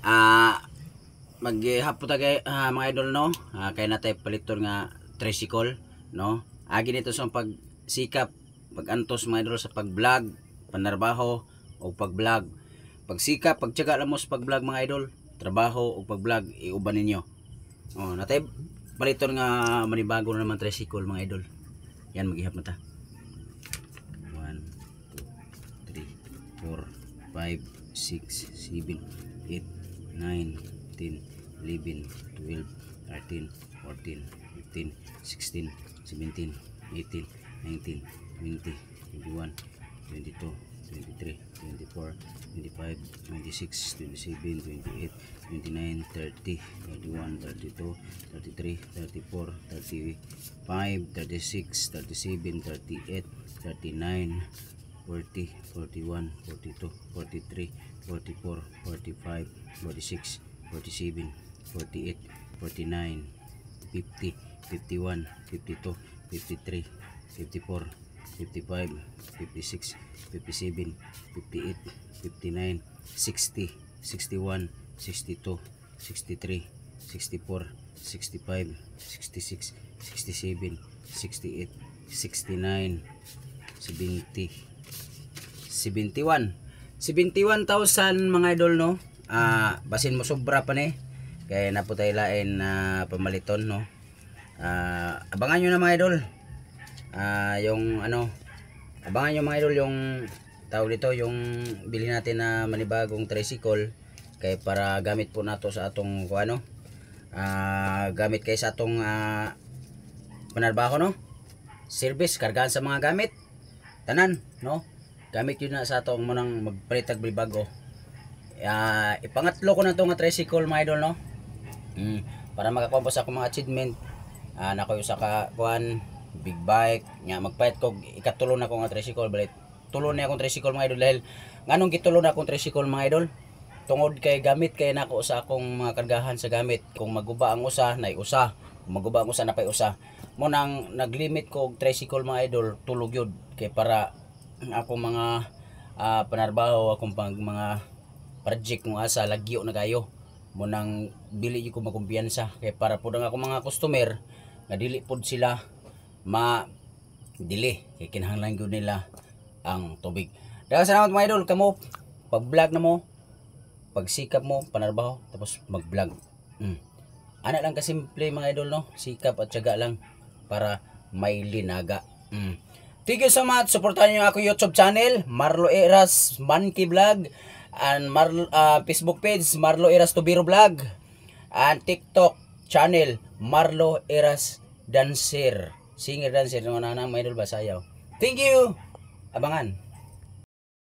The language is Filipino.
Ah, maghapon ta kay mga idol no. Kay natay paliton nga tricycle no. Agi nito sa pagsikap, pag-antos mga idol sa pag-vlog, panarbaho o pag-vlog. Pagsikap, pagtiyaga lang mo sa pag-vlog mga idol, trabaho o pag-vlog iuban ninyo. Oh, natay paliton nga manibago na naman tricycle mga idol. Yan maghihap na ta. 1 2 3 4 5 6 7 8 9 10 11 12 13 14 15 16 17 18 19 20 21 22 23 24 25 26 27 28 29 30 31 32 33 34 35 36 37 38 39 40 41 42 43 44 45 46 47 48 49 50 51 52 53 54 55 56 57 58 59 60 61 62 63 64 65 66 67 68 69 70 71,000 mga idol no. Basin mo sobra pa ni kay naputay lain na pamaliton no. Abangan nyo na mga idol. Yung ano, abangan nyo mga idol yung tawag dito, yung bili natin na manibagong tricycle kay para gamit po nato sa atong ano, gamit kay sa atong panarbaho no, service, kargaan sa mga gamit tanan no, gamit yun na sa atong munang magpalitag bago. Ipangatlo ko na to nga tricycle mga idol no. Para makakuha po sa akong mga achievement. Nakoy usa ka kuan big bike nya magpayat ko ikatulo na ko nga tricycle balit tulo na akong tricycle mga idol dahil nganong gitulo na akong tricycle mga idol tungod kay gamit kay nako sa akong mga kargahan sa gamit. Kung maguba ang usa nay usa, kung maguba ang usa napay usa mo nang naglimit ko og tricycle mga idol tulog yun kay para akong mga panarbaho akong mga project mo asa lagyo na kayo mo nang dili ko makumpiyansa kay para pud ang ako mga customer nga dili pud sila dili kay kinahanglan gyud nila ang tubig. Daghang salamat mga idol kamo pag-vlog na mo, pagsikap mo panarbaho tapos mag-vlog. Ana lang kasimple mga idol no, sikap at tiyaga lang para may linaga. Thank you so much. Suportahan niyo ako YouTube channel Marlo Eras Monkey Vlog and Facebook page Marlo Eras Tubiro Vlog and TikTok channel Marlo Eras Dancer, singer dancer ng nanang mga idol basayaw. Thank you. Abangan.